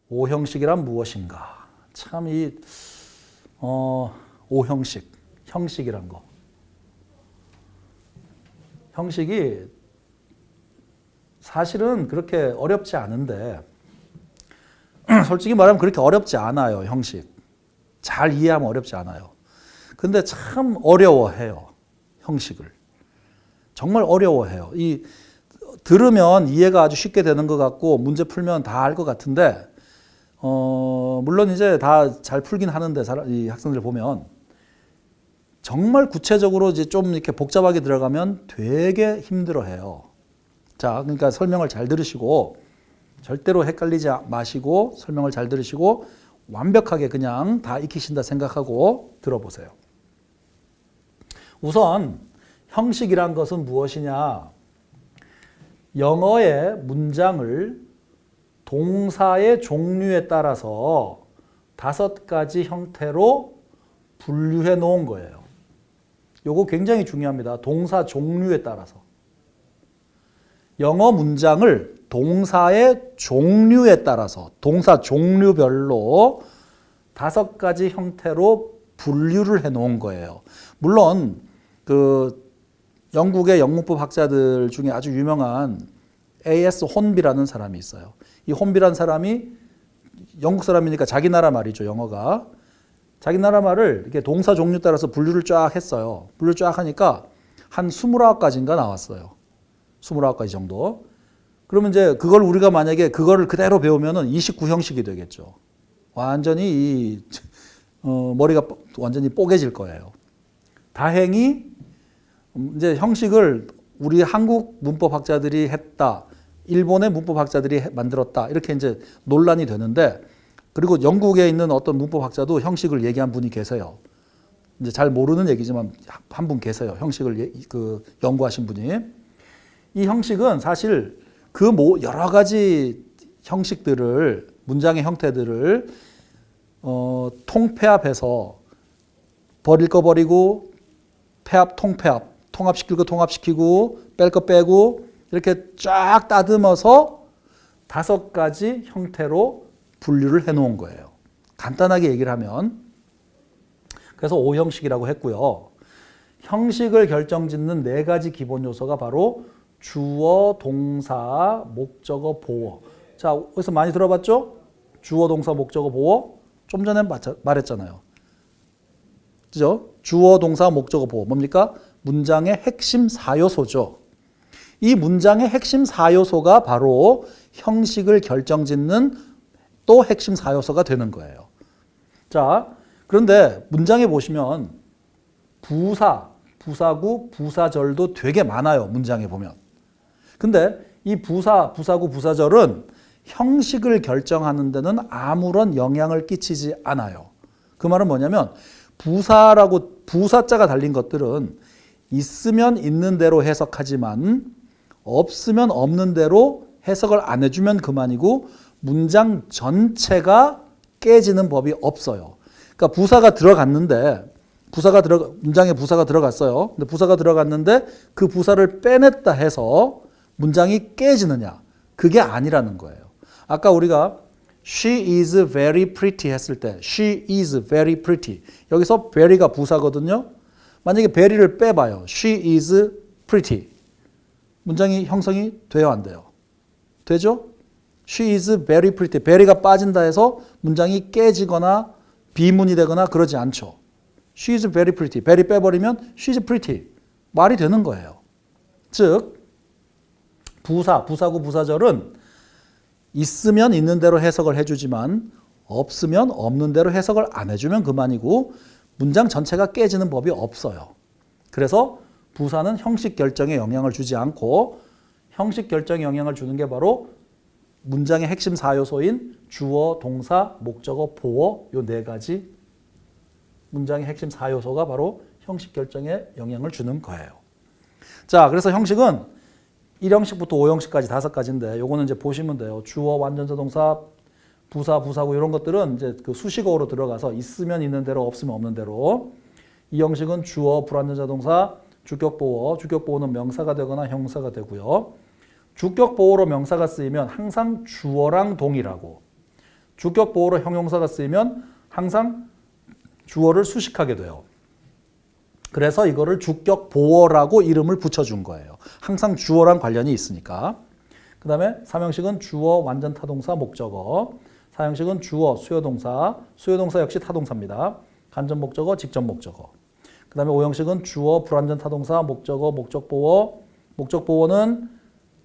오형식이란 무엇인가? 참 오형식, 형식이란 거. 형식이 사실은 그렇게 어렵지 않은데 솔직히 말하면 그렇게 어렵지 않아요. 형식. 잘 이해하면 어렵지 않아요. 근데 참 어려워해요. 형식을. 정말 어려워해요. 들으면 이해가 아주 쉽게 되는 것 같고 문제 풀면 다 알 것 같은데 물론 이제 다 잘 풀긴 하는데 이 학생들 보면 정말 구체적으로 이제 좀 이렇게 복잡하게 들어가면 되게 힘들어해요. 자, 그러니까 설명을 잘 들으시고 절대로 헷갈리지 마시고 설명을 잘 들으시고 완벽하게 그냥 다 익히신다 생각하고 들어보세요. 우선 형식이란 것은 무엇이냐? 영어의 문장을 동사의 종류에 따라서 5가지 형태로 분류해 놓은 거예요. 요거 굉장히 중요합니다. 동사 종류에 따라서. 영어 문장을 동사의 종류에 따라서 동사 종류별로 5가지 형태로 분류를 해 놓은 거예요. 물론 영국의 영문법 학자들 중에 아주 유명한 A.S. 혼비라는 사람이 있어요. 이 혼비라는 사람이 영국 사람이니까 자기 나라 말이죠, 영어가. 자기 나라 말을 이렇게 동사 종류 따라서 분류를 쫙 했어요. 분류를 쫙 하니까 한 29가지인가 나왔어요. 29가지 정도. 그러면 이제 그걸 우리가 만약에 그거를 그대로 배우면은 29형식이 되겠죠. 완전히 머리가 완전히 뽀개질 거예요. 다행히 이제 형식을 우리 한국 문법학자들이 했다. 일본의 문법학자들이 만들었다. 이렇게 이제 논란이 되는데 그리고 영국에 있는 어떤 문법학자도 형식을 얘기한 분이 계세요. 이제 잘 모르는 얘기지만 한 분 계세요. 형식을 연구하신 분이. 이 형식은 사실 여러 가지 형식들을 문장의 형태들을 통폐합해서 버릴 거 버리고 폐합, 통폐합, 통합시킬 거 통합시키고 뺄 거 빼고 이렇게 쫙 따듬어서 5가지 형태로 분류를 해놓은 거예요. 간단하게 얘기를 하면 그래서 오형식이라고 했고요. 형식을 결정짓는 4가지 기본 요소가 바로 주어, 동사, 목적어, 보어. 자, 어디서 많이 들어봤죠? 주어, 동사, 목적어, 보어. 좀 전에 말했잖아요. 그죠? 주어, 동사, 목적어, 보어. 뭡니까? 문장의 핵심 4요소죠. 이 문장의 핵심 4요소가 바로 형식을 결정짓는 또 핵심 4요소가 되는 거예요. 자, 그런데 문장에 보시면 부사구, 부사절도 되게 많아요. 문장에 보면. 근데 이 부사구, 부사절은 형식을 결정하는 데는 아무런 영향을 끼치지 않아요. 그 말은 뭐냐면 부사자가 달린 것들은 있으면 있는 대로 해석하지만 없으면 없는 대로 해석을 안 해주면 그만이고 문장 전체가 깨지는 법이 없어요. 그러니까 문장에 부사가 들어갔어요. 근데 부사가 들어갔는데 그 부사를 빼냈다 해서 문장이 깨지느냐? 그게 아니라는 거예요. 아까 우리가 She is very pretty 했을 때 She is very pretty. 여기서 very가 부사거든요. 만약에 very를 빼봐요. She is pretty. 문장이 형성이 돼요, 안 돼요? 되죠? She is very pretty. very가 빠진다 해서 문장이 깨지거나 비문이 되거나 그러지 않죠. She is very pretty. very 빼버리면 she is pretty. 말이 되는 거예요. 즉 부사구, 부사절은 있으면 있는 대로 해석을 해주지만 없으면 없는 대로 해석을 안 해주면 그만이고 문장 전체가 깨지는 법이 없어요. 그래서 부사는 형식 결정에 영향을 주지 않고 형식 결정에 영향을 주는 게 바로 문장의 핵심 4요소인 주어, 동사, 목적어, 보어 요 4가지 문장의 핵심 4요소가 바로 형식 결정에 영향을 주는 거예요. 자, 그래서 형식은 1형식부터 5형식까지 5가지인데 요거는 이제 보시면 돼요. 주어, 완전사, 동사, 부사, 부사구 이런 것들은 이제 그 수식어로 들어가서 있으면 있는 대로 없으면 없는 대로. 2형식은 주어, 불완전사, 동사, 주격보어. 주격보어는 명사가 되거나 형사가 되고요. 주격보어로 명사가 쓰이면 항상 주어랑 동일하고 주격 보호로 형용사가 쓰이면 항상 주어를 수식하게 돼요. 그래서 이거를 주격 보어라고 이름을 붙여준 거예요. 항상 주어랑 관련이 있으니까. 그 다음에 삼형식은 주어, 완전 타동사, 목적어. 사형식은 주어, 수요동사. 수요동사 역시 타동사입니다. 간접 목적어, 직접 목적어. 그 다음에 오형식은 주어, 불완전 타동사, 목적어, 목적보어. 목적보어는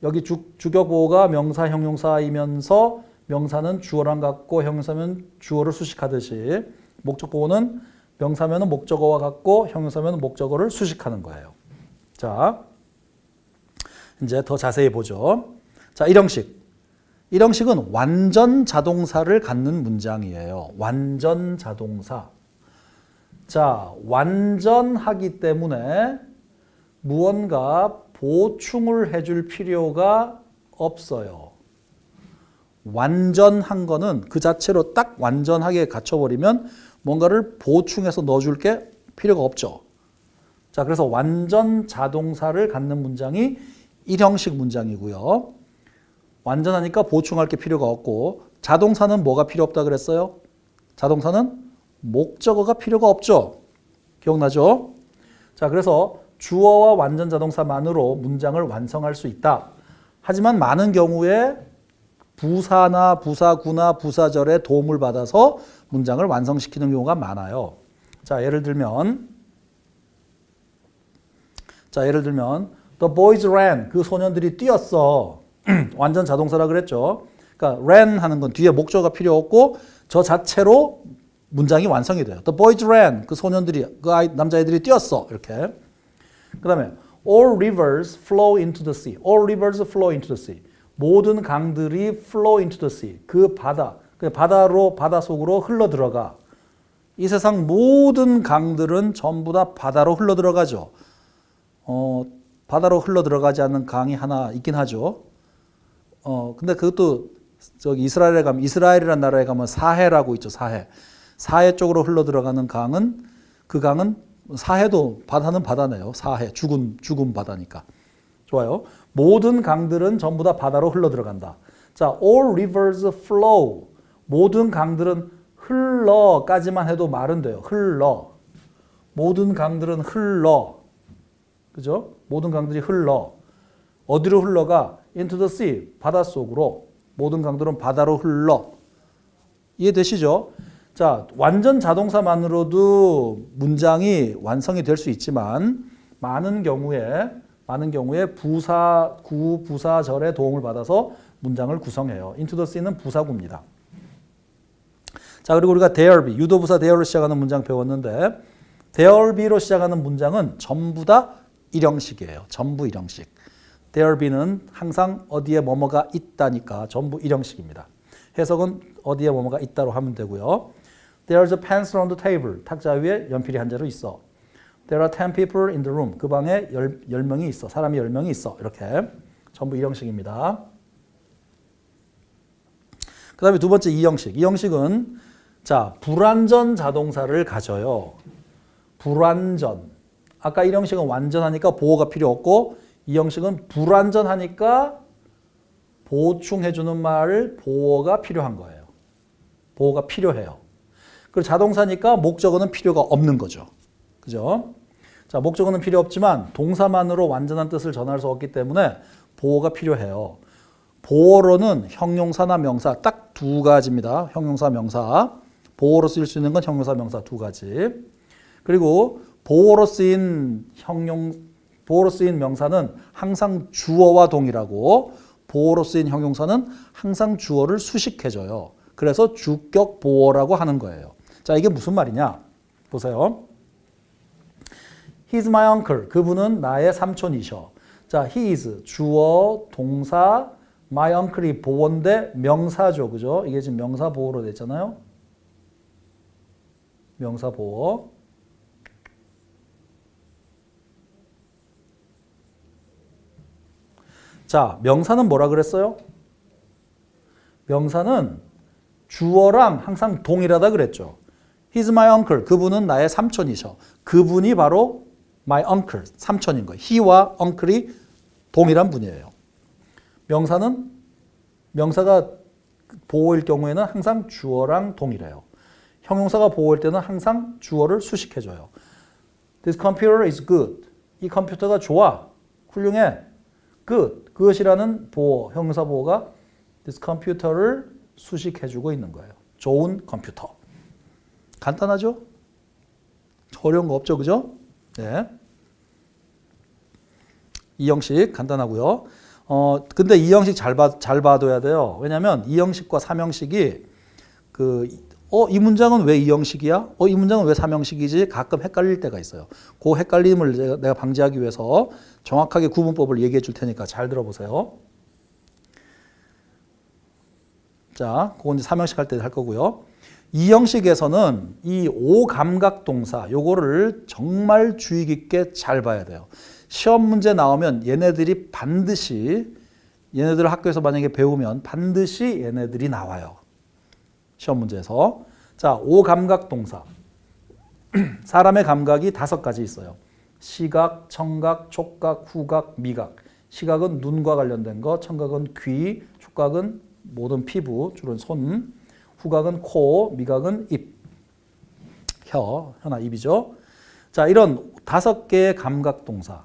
여기 주격 보어가 명사, 형용사이면서 명사는 주어랑 같고 형용사면 주어를 수식하듯이 목적보어는 명사면은 목적어와 같고 형용사면은 목적어를 수식하는 거예요. 자, 이제 더 자세히 보죠. 자, 1형식. 1형식은 완전 자동사를 갖는 문장이에요. 완전 자동사. 자, 완전하기 때문에 무언가 보충을 해줄 필요가 없어요. 완전한 거는 그 자체로 딱 완전하게 갖춰버리면 뭔가를 보충해서 넣어줄 게 필요가 없죠. 자, 그래서 완전 자동사를 갖는 문장이 1형식 문장이고요. 완전하니까 보충할 게 필요가 없고 자동사는 뭐가 필요 없다 그랬어요? 자동사는 목적어가 필요가 없죠. 기억나죠? 자, 그래서 주어와 완전 자동사만으로 문장을 완성할 수 있다. 하지만 많은 경우에 부사나 부사구나 부사절의 도움을 받아서 문장을 완성시키는 경우가 많아요. 자, 예를 들면 The boys ran. 그 소년들이 뛰었어. 완전 자동사라 그랬죠. 그러니까 ran 하는 건 뒤에 목적어가 필요 없고 저 자체로 문장이 완성이 돼요. The boys ran. 그 소년들이, 남자애들이 뛰었어. 이렇게. 그 다음에 all rivers flow into the sea. All rivers flow into the sea. 모든 강들이 flow into the sea. 그 바다, 바다 속으로 흘러 들어가. 이 세상 모든 강들은 전부 다 바다로 흘러 들어가죠. 바다로 흘러 들어가지 않는 강이 하나 있긴 하죠. 근데 그것도 저기 이스라엘이라는 나라에 가면 사해라고 있죠. 사해 쪽으로 흘러 들어가는 강은 그 강은 사해도 바다는 바다네요. 사해 죽은 바다니까. 좋아요. 모든 강들은 전부 다 바다로 흘러 들어간다. 자, all rivers flow. 모든 강들은 흘러까지만 해도 말은 돼요. 흘러. 모든 강들은 흘러. 그죠? 모든 강들이 흘러. 어디로 흘러가? into the sea. 바닷속으로. 모든 강들은 바다로 흘러. 이해되시죠? 자, 완전 자동사만으로도 문장이 완성이 될 수 있지만 많은 경우에 부사절의 도움을 받아서 문장을 구성해요. into the sea는 부사구입니다. 자, 그리고 우리가 there be, 유도부사 there로 시작하는 문장 배웠는데 there be로 시작하는 문장은 전부 다 1형식이에요. 전부 1형식. there be는 항상 어디에 뭐뭐가 있다니까 전부 1형식입니다. 해석은 어디에 뭐뭐가 있다로 하면 되고요. There's a pencil on the table. 탁자 위에 연필이 한 자루 있어. There are 10 people in the room. 그 방에 10명이 있어. 사람이 10명이 있어. 이렇게 전부 1형식입니다. 그 다음에 두 번째 2형식. 2형식은 자, 불완전 자동사를 가져요. 불완전. 아까 1형식은 완전하니까 보호가 필요 없고 2형식은 불완전하니까 보충해주는 말 보호가 필요한 거예요. 보호가 필요해요. 그리고 자동사니까 목적어는 필요가 없는 거죠. 그죠? 자, 목적어는 필요 없지만 동사만으로 완전한 뜻을 전할 수 없기 때문에 보호가 필요해요. 보호로는 형용사나 명사 딱 두 가지입니다. 형용사, 명사. 보호로 쓰일 수 있는 건 형용사, 명사 두 가지. 그리고 보호로 쓰인 명사는 항상 주어와 동일하고 보호로 쓰인 형용사는 항상 주어를 수식해줘요. 그래서 주격 보호라고 하는 거예요. 자, 이게 무슨 말이냐? 보세요. He's my uncle. 그분은 나의 삼촌이셔. 자, he is 주어, 동사, my uncle이 보어인데 명사죠. 그죠? 이게 지금 명사 보호로 됐잖아요. 명사 보호. 자, 명사는 뭐라 그랬어요? 명사는 주어랑 항상 동일하다 그랬죠. He's my uncle. 그분은 나의 삼촌이셔. 그분이 바로 my uncle, 삼촌인 거예요. he와 uncle이 동일한 분이에요. 명사가 보호일 경우에는 항상 주어랑 동일해요. 형용사가 보호일 때는 항상 주어를 수식해줘요. This computer is good. 이 컴퓨터가 좋아. 훌륭해. good. 그것이라는 보호, 형용사 보호가 this computer를 수식해주고 있는 거예요. 좋은 컴퓨터. 간단하죠? 어려운 거 없죠, 그죠? 네. 이 형식 간단하고요. 근데 이 형식 잘 봐둬야 돼요. 왜냐하면 이 형식과 3형식이 이 문장은 왜 이 형식이야? 이 문장은 왜 3형식이지? 가끔 헷갈릴 때가 있어요. 그 헷갈림을 내가 방지하기 위해서 정확하게 구분법을 얘기해 줄 테니까 잘 들어보세요. 자, 그건 이제 3형식 할 때 할 거고요. 이 형식에서는 이 오감각 동사 요거를 정말 주의 깊게 잘 봐야 돼요. 시험 문제 나오면 얘네들이 반드시 얘네들을 학교에서 만약에 배우면 반드시 얘네들이 나와요. 시험 문제에서. 자, 오감각 동사. 사람의 감각이 5가지 있어요. 시각, 청각, 촉각, 후각, 미각. 시각은 눈과 관련된 거, 청각은 귀, 촉각은 모든 피부, 주로 손, 후각은 코, 미각은 입, 혀나 입이죠. 자, 이런 5개의 감각 동사.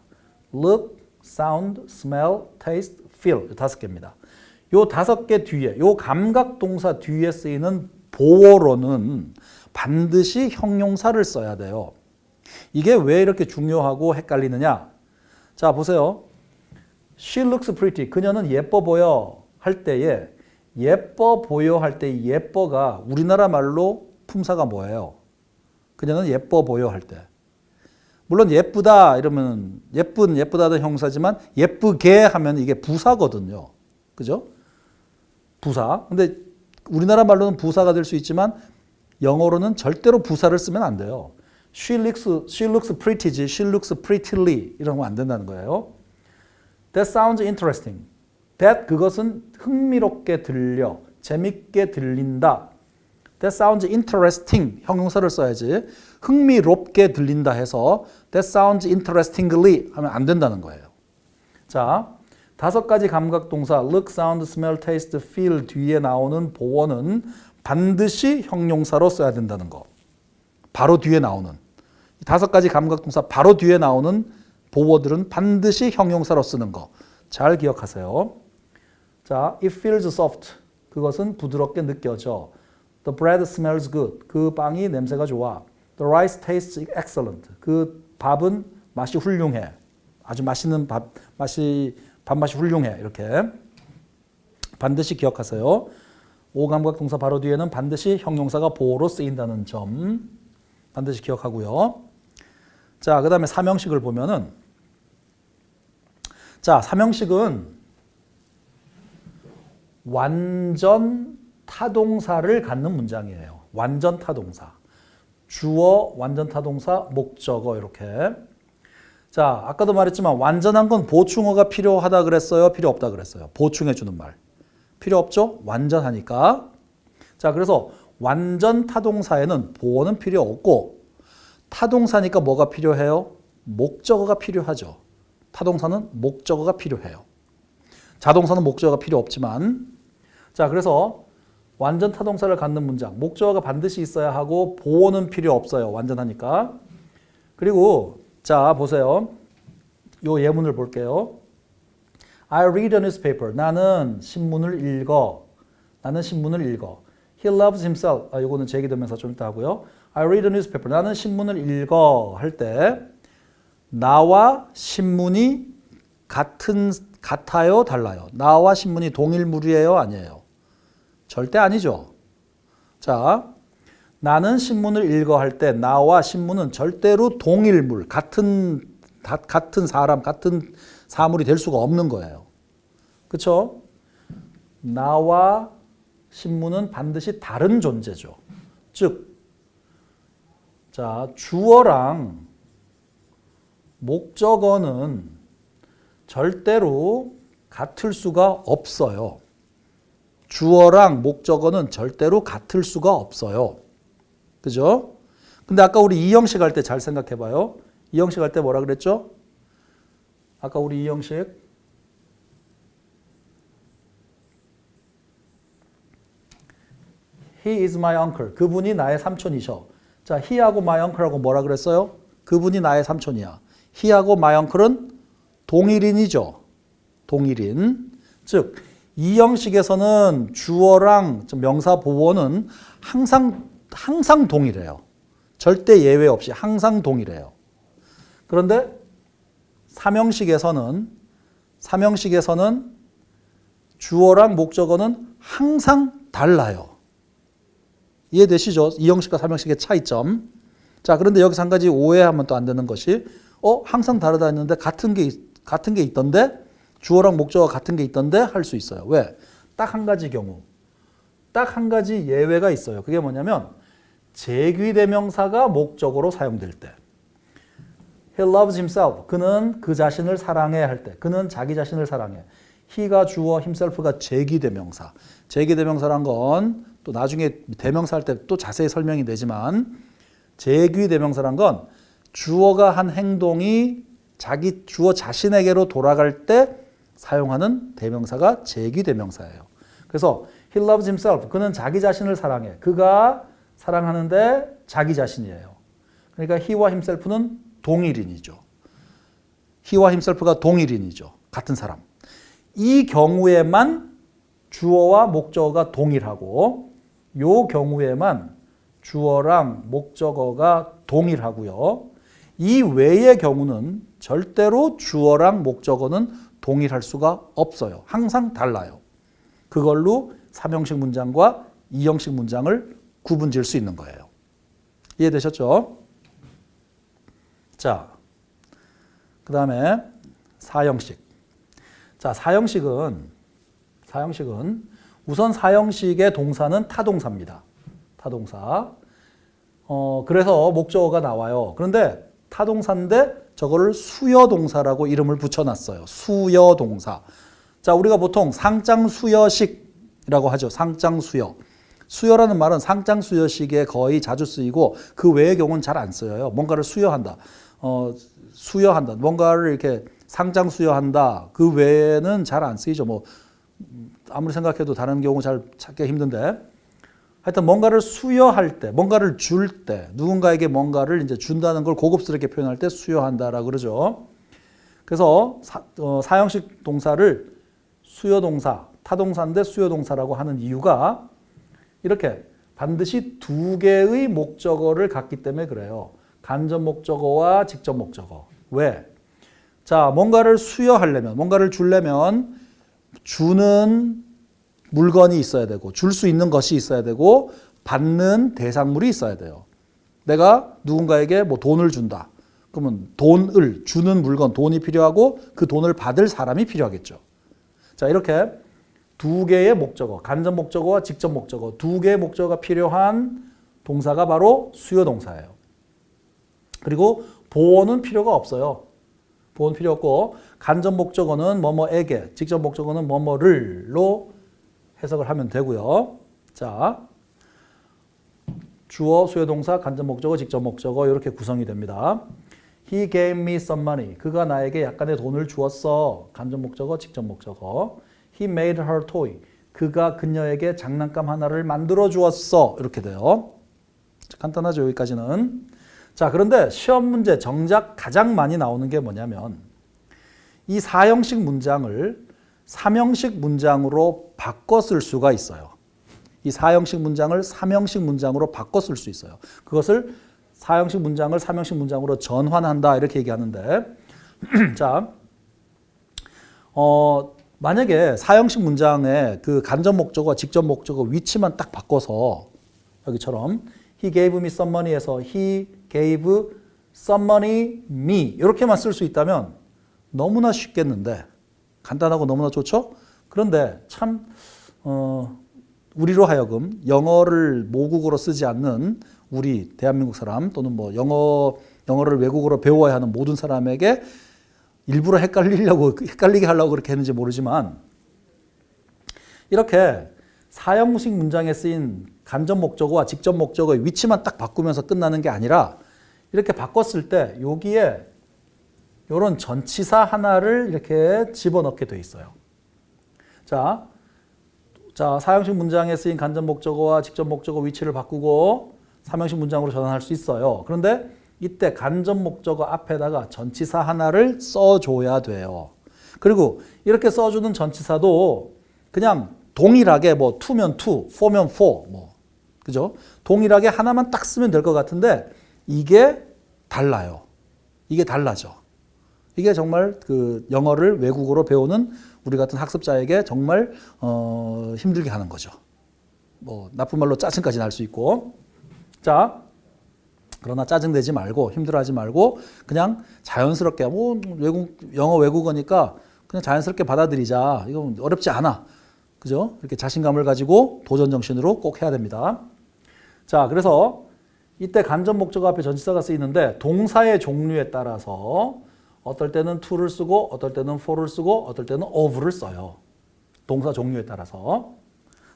look, sound, smell, taste, feel. 5개입니다. 요 5개 뒤에, 요 감각 동사 뒤에 쓰이는 보어로는 반드시 형용사를 써야 돼요. 이게 왜 이렇게 중요하고 헷갈리느냐? 자, 보세요. She looks pretty. 그녀는 예뻐 보여 할 때에 예뻐 보여 할 때 예뻐가 우리나라 말로 품사가 뭐예요? 그녀는 예뻐 보여 할 때. 물론 예쁘다 이러면 예쁘다는 형사지만 예쁘게 하면 이게 부사거든요. 그죠? 부사. 근데 우리나라 말로는 부사가 될 수 있지만 영어로는 절대로 부사를 쓰면 안 돼요. She looks pretty지. She looks prettily 이러면 안 된다는 거예요. That sounds interesting. That 그것은 흥미롭게 들려. 재밌게 들린다. That sounds interesting. 형용사를 써야지. 흥미롭게 들린다 해서 That sounds interestingly 하면 안 된다는 거예요. 자, 5가지 감각 동사 look, sound, smell, taste, feel 뒤에 나오는 보어는 반드시 형용사로 써야 된다는 거. 바로 뒤에 나오는 5가지 감각 동사 바로 뒤에 나오는 보어들은 반드시 형용사로 쓰는 거. 잘 기억하세요. 자, it feels soft. 그것은 부드럽게 느껴져. The bread smells good. 그 빵이 냄새가 좋아. The rice tastes excellent. 그 밥은 맛이 훌륭해. 아주 맛있는 밥맛이 훌륭해. 이렇게 반드시 기억하세요. 오감각 동사 바로 뒤에는 반드시 형용사가 보어로 쓰인다는 점 반드시 기억하고요. 자, 그 다음에 3형식을 보면은 자, 3형식은 완전 타동사를 갖는 문장이에요. 완전 타동사. 주어, 완전 타동사, 목적어 이렇게. 자, 아까도 말했지만 완전한 건 보충어가 필요하다 그랬어요? 필요 없다 그랬어요? 보충해 주는 말. 필요 없죠? 완전하니까. 자, 그래서 완전 타동사에는 보어는 필요 없고 타동사니까 뭐가 필요해요? 목적어가 필요하죠. 타동사는 목적어가 필요해요. 자동사는 목적어가 필요 없지만 자, 그래서 완전 타동사를 갖는 문장 목적어가 반드시 있어야 하고 보어는 필요 없어요. 완전하니까. 그리고 자, 보세요. 요 예문을 볼게요. I read a newspaper. 나는 신문을 읽어. 나는 신문을 읽어. He loves himself. 요거는 제기되면서 좀 이따 하고요. I read a newspaper. 나는 신문을 읽어 할 때 나와 신문이 같아요, 달라요? 나와 신문이 동일물이에요, 아니에요? 절대 아니죠. 자, 나는 신문을 읽어 할 때 나와 신문은 절대로 동일물, 같은 사람, 같은 사물이 될 수가 없는 거예요. 그렇죠? 나와 신문은 반드시 다른 존재죠. 즉, 자, 주어랑 목적어는 절대로 같을 수가 없어요. 주어랑 목적어는 절대로 같을 수가 없어요. 그죠? 근데 아까 우리 이 형식 할 때 잘 생각해 봐요. 이 형식 할 때 뭐라 그랬죠? 아까 우리 이 형식 He is my uncle. 그분이 나의 삼촌이셔. 자, he하고 my uncle하고 뭐라 그랬어요? 그분이 나의 삼촌이야. he하고 my uncle은 동일인이죠. 동일인. 즉, 이 형식에서는 주어랑 명사 보어는 항상 동일해요. 절대 예외 없이 항상 동일해요. 그런데 삼형식에서는 주어랑 목적어는 항상 달라요. 이해되시죠? 이 형식과 삼형식의 차이점. 자, 그런데 여기서 한 가지 오해하면 또 안 되는 것이 항상 다르다 했는데 같은 게 있던데 주어랑 목적어가 같은 게 있던데 할 수 있어요. 왜? 딱 한 가지 경우. 딱 한 가지 예외가 있어요. 그게 뭐냐면 제귀대명사가 목적어로 사용될 때. He loves himself. 그는 그 자신을 사랑해 할 때. 그는 자기 자신을 사랑해. he가 주어, himself가 제귀대명사. 제귀대명사란 건 또 나중에 대명사 할 때 또 자세히 설명이 되지만 제귀대명사란 건 주어가 한 행동이 자기 주어 자신에게로 돌아갈 때 사용하는 대명사가 제귀대명사예요. 그래서 he loves himself. 그는 자기 자신을 사랑해. 그가 사랑하는데 자기 자신이에요. 그러니까 he와 himself는 동일인이죠. he와 himself가 동일인이죠. 같은 사람. 이 경우에만 주어와 목적어가 동일하고 이 경우에만 주어랑 목적어가 동일하고요. 이 외의 경우는 절대로 주어랑 목적어는 동일할 수가 없어요. 항상 달라요. 그걸로 3형식 문장과 2형식 문장을 구분지을 수 있는 거예요. 이해되셨죠? 자, 그 다음에 4형식. 자, 4형식은 우선 4형식의 동사는 타동사입니다. 타동사. 그래서 목적어가 나와요. 그런데 타동사인데 저거를 수여동사라고 이름을 붙여놨어요. 수여동사. 자, 우리가 보통 상장수여식이라고 하죠. 상장수여. 수여라는 말은 상장수여식에 거의 자주 쓰이고 그 외의 경우는 잘 안 쓰여요. 뭔가를 수여한다. 수여한다. 뭔가를 이렇게 상장수여한다. 그 외에는 잘 안 쓰이죠. 뭐 아무리 생각해도 다른 경우 잘 찾기 힘든데 하여튼 뭔가를 수여할 때, 뭔가를 줄 때, 누군가에게 뭔가를 이제 준다는 걸 고급스럽게 표현할 때 수여한다라고 그러죠. 그래서 사형식 동사를 수여동사, 타동사인데 수여동사라고 하는 이유가 이렇게 반드시 두 개의 목적어를 갖기 때문에 그래요. 간접 목적어와 직접 목적어. 왜? 자, 뭔가를 수여하려면, 뭔가를 주려면 주는 물건이 있어야 되고 줄 수 있는 것이 있어야 되고 받는 대상물이 있어야 돼요. 내가 누군가에게 뭐 돈을 준다. 그러면 돈을 주는 물건, 돈이 필요하고 그 돈을 받을 사람이 필요하겠죠. 자, 이렇게 두 개의 목적어, 간접 목적어와 직접 목적어, 두 개의 목적어가 필요한 동사가 바로 수요동사예요. 그리고 보어는 필요가 없어요. 보어는 필요 없고 간접 목적어는 뭐뭐에게, 직접 목적어는 뭐뭐를로 해석을 하면 되고요. 자, 주어, 수요동사, 간접 목적어, 직접 목적어 이렇게 구성이 됩니다. He gave me some money. 그가 나에게 약간의 돈을 주었어. 간접 목적어, 직접 목적어. He made her toy. 그가 그녀에게 장난감 하나를 만들어 주었어. 이렇게 돼요. 간단하죠, 여기까지는. 자, 그런데 시험 문제 정작 가장 많이 나오는 게 뭐냐면 이 4형식 문장을 3형식 문장으로 바꿔 쓸 수가 있어요. 이 4형식 문장을 3형식 문장으로 바꿔 쓸 수 있어요. 그것을 4형식 문장을 3형식 문장으로 전환한다 이렇게 얘기하는데 자, 만약에 4형식 문장의 그 간접 목적어와 직접 목적어 위치만 딱 바꿔서 여기처럼 He gave me some money에서 He gave some money me 이렇게만 쓸 수 있다면 너무나 쉽겠는데 간단하고 너무나 좋죠? 그런데 참 우리로 하여금 영어를 모국어로 쓰지 않는 우리 대한민국 사람 또는 뭐 영어를 외국어로 배워야 하는 모든 사람에게 일부러 헷갈리게 하려고 그렇게 했는지 모르지만 이렇게 사형식 문장에 쓰인 간접 목적어와 직접 목적어의 위치만 딱 바꾸면서 끝나는 게 아니라 이렇게 바꿨을 때 여기에 이런 전치사 하나를 이렇게 집어넣게 돼 있어요. 자, 자, 사형식 문장에 쓰인 간접 목적어와 직접 목적어 위치를 바꾸고 삼형식 문장으로 전환할 수 있어요. 그런데 이때 간접 목적어 앞에다가 전치사 하나를 써줘야 돼요. 그리고 이렇게 써주는 전치사도 그냥 동일하게 뭐 to면 to, for면 for, 뭐 그죠? 동일하게 하나만 딱 쓰면 될 것 같은데 이게 달라요. 이게 달라져. 이게 정말 그 영어를 외국어로 배우는 우리 같은 학습자에게 정말 힘들게 하는 거죠. 뭐 나쁜 말로 짜증까지 날 수 있고. 자, 그러나 짜증내지 말고 힘들어하지 말고 그냥 자연스럽게 뭐 영어 외국어니까 그냥 자연스럽게 받아들이자. 이건 어렵지 않아. 그죠? 이렇게 자신감을 가지고 도전 정신으로 꼭 해야 됩니다. 자, 그래서 이때 간접 목적어 앞에 전치사가 쓰이는데 동사의 종류에 따라서 어떨 때는 to를 쓰고 어떨 때는 for를 쓰고 어떨 때는 of를 써요. 동사 종류에 따라서.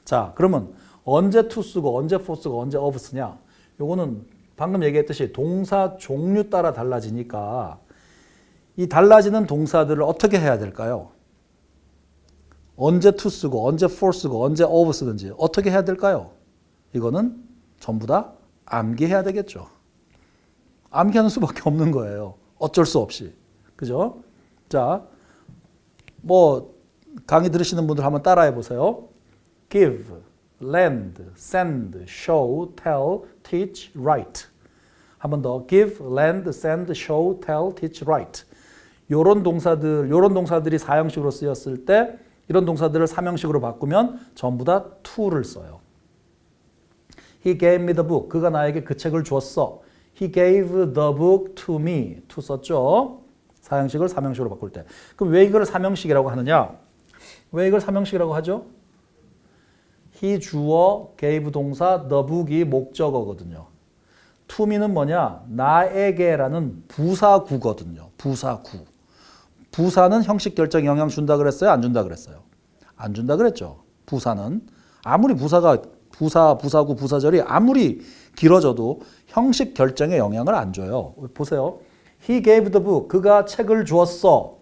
자, 그러면 언제 to 쓰고 언제 for 쓰고 언제 of 쓰냐? 요거는 방금 얘기했듯이 동사 종류 따라 달라지니까 이 달라지는 동사들을 어떻게 해야 될까요? 언제 to 쓰고 언제 for 쓰고 언제 of 쓰든지 어떻게 해야 될까요? 이거는 전부 다 암기해야 되겠죠. 암기하는 수밖에 없는 거예요. 어쩔 수 없이. 그죠? 자, 뭐 강의 들으시는 분들 한번 따라해 보세요. give, lend, send, show, tell, teach, write. 한 번 더. give, lend, send, show, tell, teach, write. 요런 동사들이 사형식으로 쓰였을 때 이런 동사들을 삼형식으로 바꾸면 전부 다 to를 써요. He gave me the book. 그가 나에게 그 책을 주었어. He gave the book to me. to 썼죠. 사형식을 삼형식으로 바꿀 때. 그럼 왜 이걸 삼형식이라고 하느냐? 왜 이걸 삼형식이라고 하죠? he 주어, gave 동사, the book이 목적어거든요. to me는 뭐냐? 나에게라는 부사구거든요. 부사구. 부사는 형식 결정 영향 준다 그랬어요? 안 준다 그랬어요? 안 준다 그랬죠. 부사는. 아무리 부사구, 부사절이 아무리 길어져도 형식 결정에 영향을 안 줘요. 보세요. He gave the book. 그가 책을 주었어.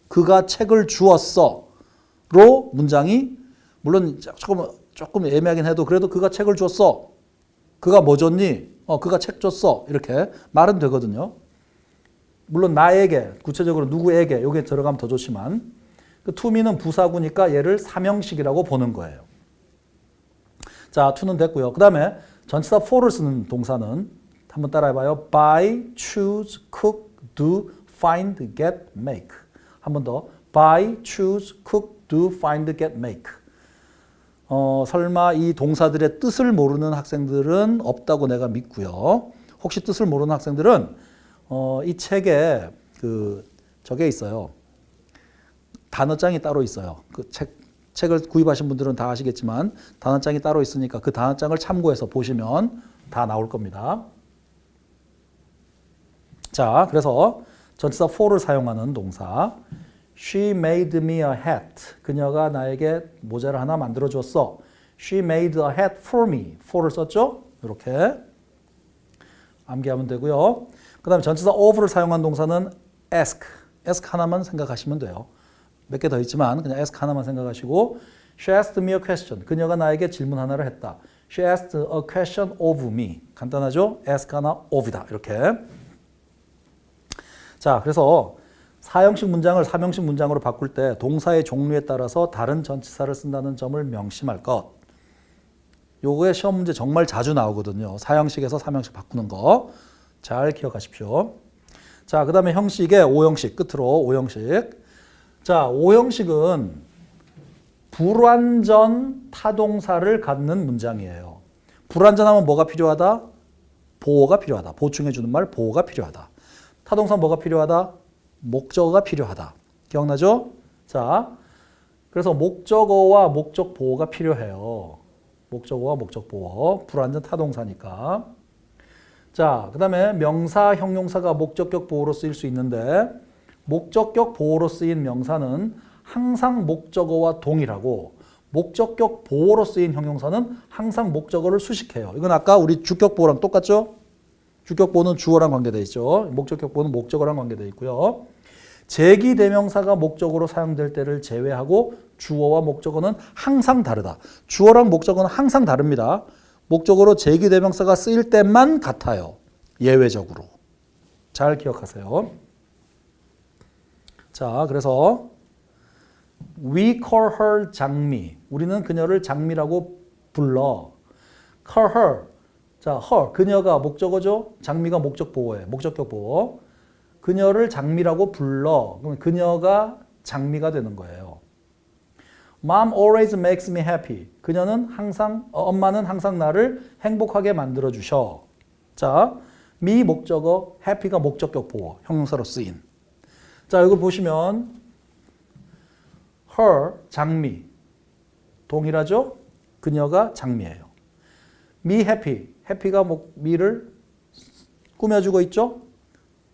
그가 책을 주었어. 로 문장이 물론 조금 애매하긴 해도 그래도 그가 책을 줬어. 그가 뭐 줬니? 그가 책 줬어. 이렇게 말은 되거든요. 물론 나에게, 구체적으로 누구에게 여기에 들어가면 더 좋지만 그 to me는 부사구니까 얘를 삼형식이라고 보는 거예요. 자, to는 됐고요. 그 다음에 전치사 for를 쓰는 동사는 한번 따라해봐요. buy, choose, cook, do, find, get, make. 한 번 더. buy, choose, cook, do, find, get, make. 설마 이 동사들의 뜻을 모르는 학생들은 없다고 내가 믿고요. 혹시 뜻을 모르는 학생들은 이 책에 저게 있어요. 단어장이 따로 있어요. 그 책을 구입하신 분들은 다 아시겠지만 단어장이 따로 있으니까 그 단어장을 참고해서 보시면 다 나올 겁니다. 자, 그래서 전치사 for를 사용하는 동사. She made me a hat. 그녀가 나에게 모자를 하나 만들어 줬어. She made a hat for me. for를 썼죠? 이렇게 암기하면 되고요. 그 다음에 전치사 of를 사용한 동사는 ask. ask 하나만 생각하시면 돼요. 몇 개 더 있지만 그냥 ask 하나만 생각하시고 She asked me a question. 그녀가 나에게 질문 하나를 했다. She asked a question of me. 간단하죠? ask 하나 of이다. 이렇게. 자, 그래서 사형식 문장을 삼형식 문장으로 바꿀 때 동사의 종류에 따라서 다른 전치사를 쓴다는 점을 명심할 것. 요거에 시험 문제 정말 자주 나오거든요. 사형식에서 삼형식 바꾸는 거. 잘 기억하십시오. 자, 그 다음에 형식의 오형식. 끝으로 오형식. 자, 오형식은 불완전 타동사를 갖는 문장이에요. 불완전하면 뭐가 필요하다? 보호가 필요하다. 보충해주는 말 보호가 필요하다. 타동사 뭐가 필요하다? 목적어가 필요하다. 기억나죠? 자, 그래서 목적어와 목적 보호가 필요해요. 목적어와 목적 보호. 불완전 타동사니까. 자, 그 다음에 명사, 형용사가 목적격 보호로 쓰일 수 있는데 목적격 보호로 쓰인 명사는 항상 목적어와 동일하고 목적격 보호로 쓰인 형용사는 항상 목적어를 수식해요. 이건 아까 우리 주격 보호랑 똑같죠? 주격 보호는 주어랑 관계되어 있죠. 목적격 보호는 목적어랑 관계되어 있고요. 제기대명사가 목적어로 사용될 때를 제외하고 주어와 목적어는 항상 다르다. 주어랑 목적어는 항상 다릅니다. 목적어로 제기대명사가 쓰일 때만 같아요. 예외적으로. 잘 기억하세요. 자, 그래서 we call her 장미. 우리는 그녀를 장미라고 불러. call her. 자, her. 그녀가 목적어죠. 장미가 목적 보호예요. 목적격 보호. 그녀를 장미라고 불러. 그럼 그녀가 장미가 되는 거예요. Mom always makes me happy. 그녀는 항상, 엄마는 항상 나를 행복하게 만들어 주셔. 자, me 목적어, happy가 목적격 보호, 형용사로 쓰인. 자, 이거 보시면 her 장미 동일하죠? 그녀가 장미예요. me happy, happy가 me를 꾸며주고 있죠?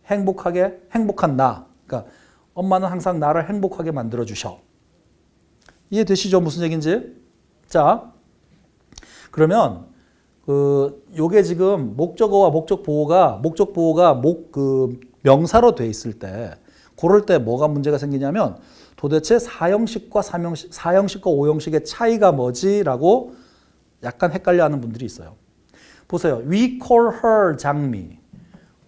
행복하게, 행복한 나. 그러니까 엄마는 항상 나를 행복하게 만들어 주셔. 이해되시죠? 무슨 얘기인지? 자, 그러면 요게 지금 목적어와 목적 보호가 명사로 돼 있을 때, 그럴 때 뭐가 문제가 생기냐면 도대체 사형식과 사형식과 오형식의 차이가 뭐지라고 약간 헷갈려하는 분들이 있어요. 보세요. We call her 장미.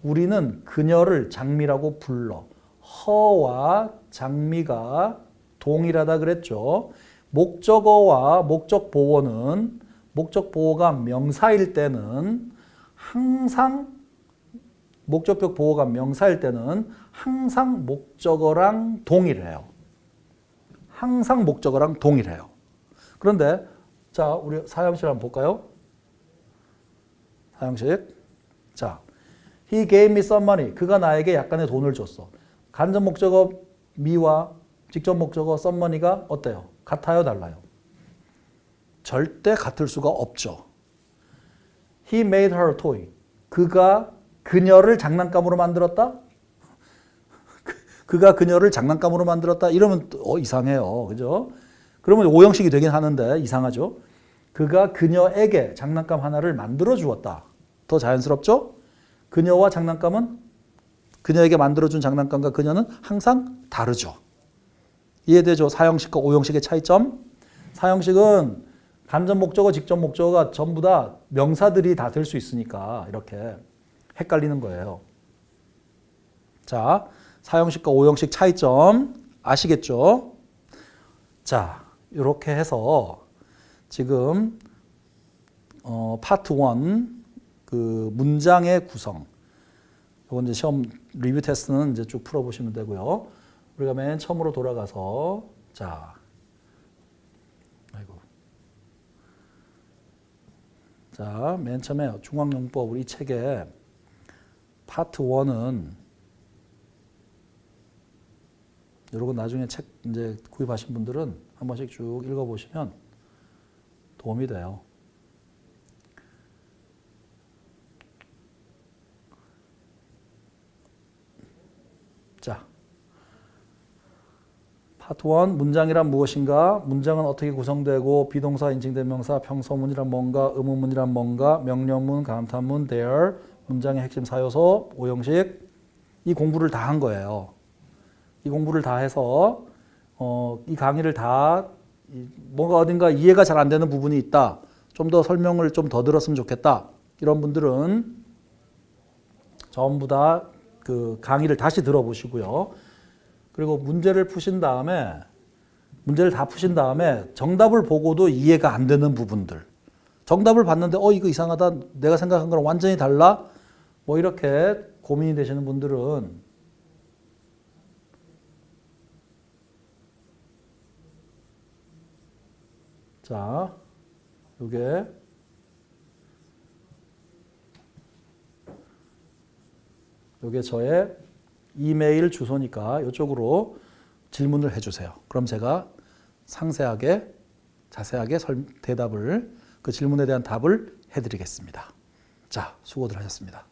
우리는 그녀를 장미라고 불러. her와 장미가 동일하다 그랬죠. 목적어와 목적 보호는 목적 보호가 명사일 때는 항상 목적격 보호가 명사일 때는 항상 목적어랑 동일해요. 항상 목적어랑 동일해요. 그런데 자, 우리 사형식 한번 볼까요? 사형식. 자, he gave me some money. 그가 나에게 약간의 돈을 줬어. 간접 목적어 me와 직접 목적어 some money가 어때요? 같아요, 달라요? 절대 같을 수가 없죠. He made her a toy. 그가 그녀를 장난감으로 만들었다? 그가 그녀를 장난감으로 만들었다? 이러면 이상해요. 그죠? 그러면 오형식이 되긴 하는데 이상하죠? 그가 그녀에게 장난감 하나를 만들어 주었다. 더 자연스럽죠? 그녀와 장난감은 그녀에게 만들어준 장난감과 그녀는 항상 다르죠. 이해되죠? 사형식과 오형식의 차이점. 사형식은 간접 목적어, 직접 목적어가 전부 다 명사들이 다 될 수 있으니까 이렇게 헷갈리는 거예요. 자, 사형식과 오형식 차이점 아시겠죠? 자, 이렇게 해서 지금 파트 1 그 문장의 구성. 이건 이제 시험 리뷰 테스트는 이제 쭉 풀어보시면 되고요. 우리가 맨 처음으로 돌아가서 자, 자, 맨 처음에 중앙용법 우리 책에 파트 1은 여러분 나중에 책 이제 구입하신 분들은 한 번씩 쭉 읽어보시면 도움이 돼요. 자, 파트 1 문장이란 무엇인가? 문장은 어떻게 구성되고 비동사, 인칭대명사, 평서문이란 뭔가, 의문문이란 뭔가, 명령문, 감탄문, there, 문장의 핵심 사요소, 오형식 이 공부를 다 한 거예요. 이 공부를 다 해서 이 강의를 다 뭔가 어딘가 이해가 잘 안 되는 부분이 있다. 좀 더 설명을 좀 더 들었으면 좋겠다. 이런 분들은 전부 다 그 강의를 다시 들어보시고요. 그리고 문제를 다 푸신 다음에 정답을 보고도 이해가 안 되는 부분들. 정답을 봤는데 이거 이상하다. 내가 생각한 거랑 완전히 달라. 뭐 이렇게 고민이 되시는 분들은 자, 요게 저의 이메일 주소니까 이쪽으로 질문을 해주세요. 그럼 제가 상세하게, 자세하게 대답을, 그 질문에 대한 답을 해드리겠습니다. 자, 수고들 하셨습니다.